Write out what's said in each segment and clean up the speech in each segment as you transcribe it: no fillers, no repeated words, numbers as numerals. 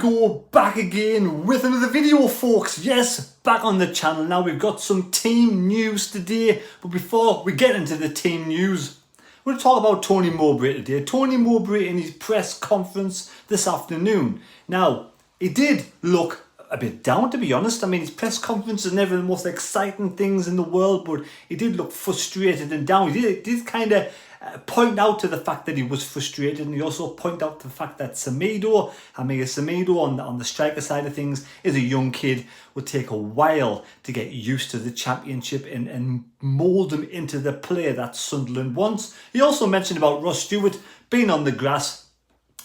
go, back again with another video, folks. Yes, back on the channel now. We've got some team news today, but before we get into the team news, we're going to talk about Tony Mowbray today. Tony Mowbray in his press conference this afternoon. Now, he did look a bit down, to be honest. I mean, his press conference is never the most exciting things in the world, but he did look frustrated and down. He did kind of point out to the fact that he was frustrated, and he also point out to the fact that Semedo on the striker side of things is a young kid, would take a while to get used to the championship and mould him into the player that Sunderland wants. He also mentioned about Ross Stewart being on the grass,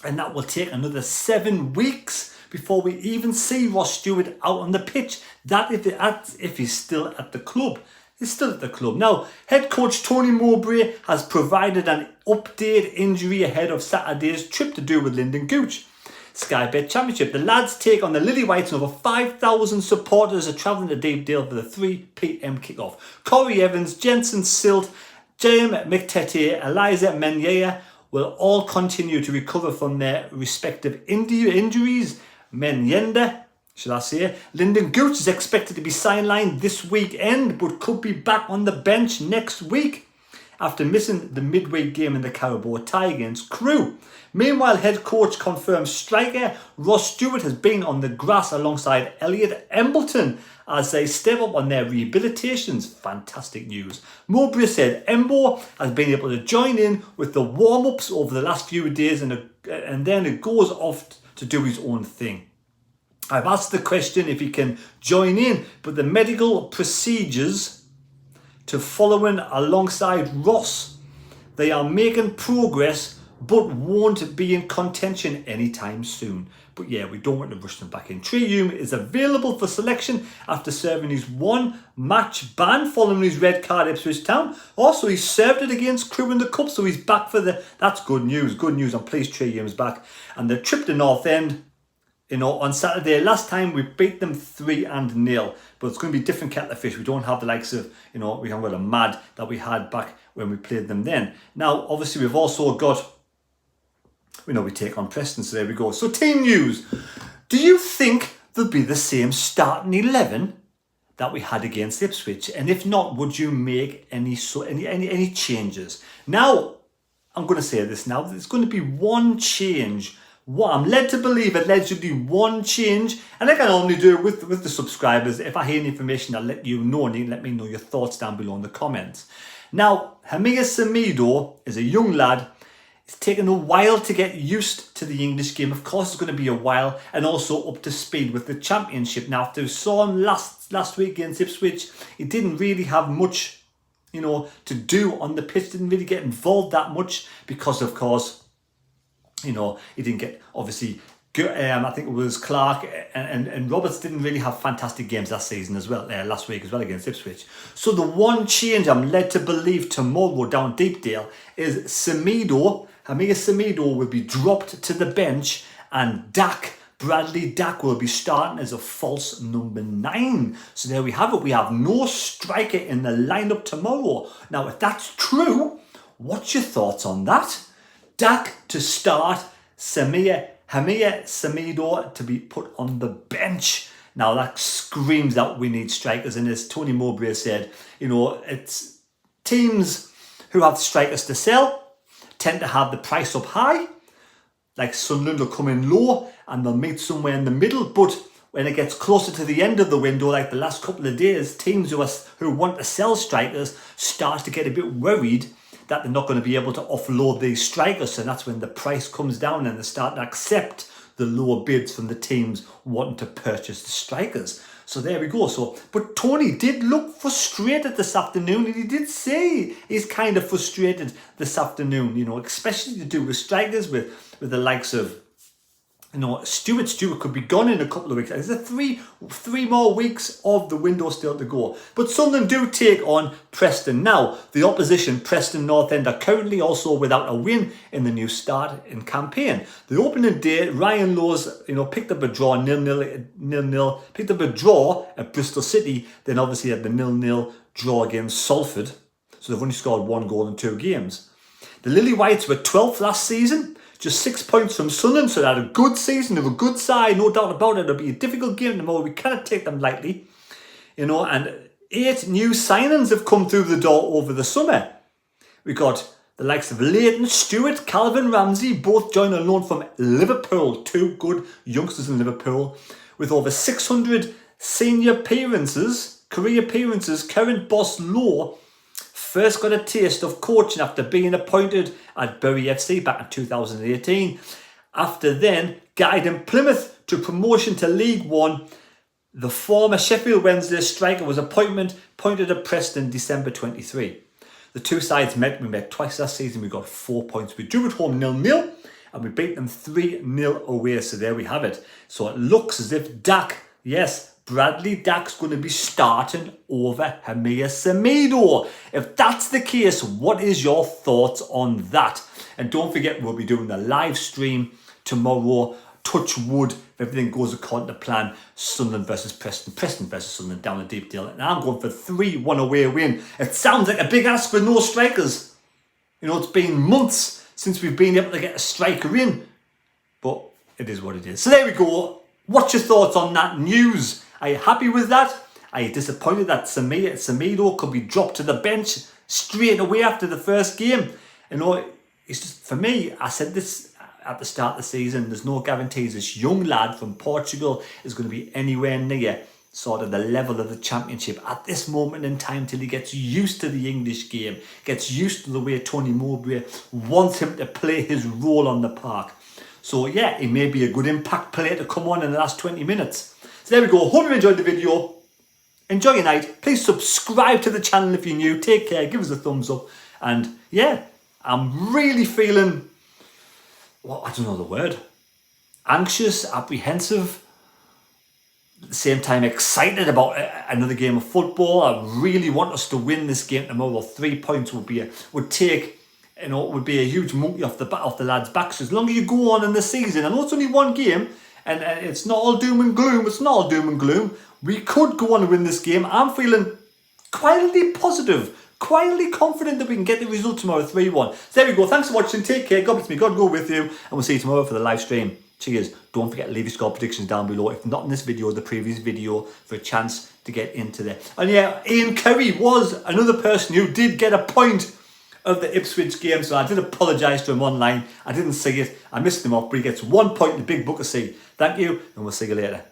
and that will take another 7 weeks before we even see Ross Stewart out on the pitch. That if he's still at the club. He's still at the club. Now, head coach Tony Mowbray has provided an update injury ahead of Saturday's trip to do with Lyndon Gooch. Sky Bet Championship. The lads take on the Lily Whites, and over 5,000 supporters are travelling to Deepdale for the 3 p.m. kickoff. Corey Evans, Jensen Silt, J.M. McTete, Eliza Menyea will all continue to recover from their respective injuries. Menyenda, should I say? Lyndon Gooch is expected to be sidelined this weekend, but could be back on the bench next week after missing the midweek game in the Carabao tie against Crewe. Meanwhile, head coach confirms striker Ross Stewart has been on the grass alongside Elliot Embleton as they step up on their rehabilitations. Fantastic news. Mowbray said Embo has been able to join in with the warm-ups over the last few days, and then it goes off to do his own thing. I've asked the question if he can join in, but the medical procedures to following alongside Ross, they are making progress but won't be in contention anytime soon. But yeah, we don't want to rush them back in. Trey Hume is available for selection after serving his 1-match ban following his red card at Ipswich Town. Also, he served it against Crewe in the Cup, so he's back for that's good news. Good news. I'm pleased Trey Hume's back. And the trip to North End, on Saturday, last time we beat them 3-0, but it's going to be different kettle of fish. We don't have the likes of, we haven't got a mad that we had back when we played them then. Now, obviously, we've also got, we take on Preston, so there we go. So, team news. Do you think there'll be the same starting 11 that we had against Ipswich? And if not, would you make any changes? Now, I'm going to say this now. There's going to be one change. I'm led to believe allegedly one change, and I can only do it with the subscribers. If I hear any information, I'll let you know, and you can let me know your thoughts down below in the comments. Now, Hamia Semedo is a young lad. It's taken a while to get used to the English game. Of course, it's going to be a while, and also up to speed with the championship. Now, after we saw him last week against Ipswich, he didn't really have much, to do on the pitch. Didn't really get involved that much because, of course, he didn't get, obviously, I think it was Clark and Roberts didn't really have fantastic games last season as well, last week as well against Ipswich. So the one change I'm led to believe tomorrow down Deepdale is Hamia Semedo will be dropped to the bench, and Bradley Dack will be starting as a false number 9. So there we have it. We have no striker in the lineup tomorrow. Now, if that's true, what's your thoughts on that? Dack to start, Hamia Semedo to be put on the bench. Now that screams that we need strikers, and as Tony Mowbray said, it's teams who have strikers to sell tend to have the price up high. Like Sunderland will come in low and they'll meet somewhere in the middle, but when it gets closer to the end of the window, like the last couple of days, teams who want to sell strikers start to get a bit worried that they're not going to be able to offload these strikers, and that's when the price comes down and they start to accept the lower bids from the teams wanting to purchase the strikers. So there we go. But Tony did look frustrated this afternoon, and he did say he's kind of frustrated this afternoon, especially to do with strikers, with the likes of, Stewart could be gone in a couple of weeks. There's three more weeks of the window still to go. But Sunderland do take on Preston. Now, the opposition, Preston North End, are currently also without a win in the new start in campaign. The opening day, Ryan Lowe's, picked up a draw 0-0, picked up a draw at Bristol City, then obviously had the 0-0 draw against Salford. So they've only scored 1 goal in 2 games. The Lily Whites were 12th last season, Just 6 points from Sunderland, so they had a good season, they were a good side, no doubt about it. It'll be a difficult game tomorrow. We cannot take them lightly, you know. And 8 new signings have come through the door over the summer. We got the likes of Leighton Stewart, Calvin Ramsey, both joined on loan from Liverpool. 2 good youngsters in Liverpool. With over 600 senior appearances, career appearances, current boss Lowe first got a taste of coaching after being appointed at Bury FC back in 2018. After then, guiding Plymouth to promotion to League One, the former Sheffield Wednesday striker was appointed at Preston in December 23. The two sides met. We met twice last season. We got 4 points. We drew at home 0-0 and we beat them 3-0 away. So there we have it. So it looks as if Dak, yes, Bradley Dack's going to be starting over Hamir Semedo. If that's the case, what is your thoughts on that? And don't forget, we'll be doing the live stream tomorrow. Touch wood, if everything goes according to plan. Sunderland versus Preston. Preston versus Sunderland down the deep deal. And I'm going for 3-1 away win. It sounds like a big ask for no strikers. You know, it's been months since we've been able to get a striker in. But it is what it is. So there we go. What's your thoughts on that news? Are you happy with that? Are you disappointed that Semedo could be dropped to the bench straight away after the first game? You know, it's just, for me, I said this at the start of the season, there's no guarantees this young lad from Portugal is going to be anywhere near sort of the level of the Championship at this moment in time till he gets used to the English game, gets used to the way Tony Mowbray wants him to play his role on the park. So yeah, he may be a good impact player to come on in the last 20 minutes. So there we go. Hope you enjoyed the video. Enjoy your night. Please subscribe to the channel if you're new. Take care. Give us a thumbs up. And yeah, I'm really feeling, well, I don't know the word, anxious, apprehensive, at the same time excited about another game of football. I really want us to win this game tomorrow. 3 points would be would be a huge monkey off the lads' backs. As long as you go on in the season, I know it's only one game, and it's not all doom and gloom. It's not all doom and gloom. We could go on and win this game. I'm feeling quietly positive, quietly confident that we can get the result tomorrow, 3-1. So there we go. Thanks for watching. Take care. God bless me. God go with you. And we'll see you tomorrow for the live stream. Cheers. Don't forget to leave your score predictions down below. If not in this video, the previous video, for a chance to get into there. And yeah, Ian Curry was another person who did get a point of the Ipswich game, so I did apologise to him online. I didn't see it. I missed him off, but he gets 1 point in the big book of C. Thank you, and we'll see you later.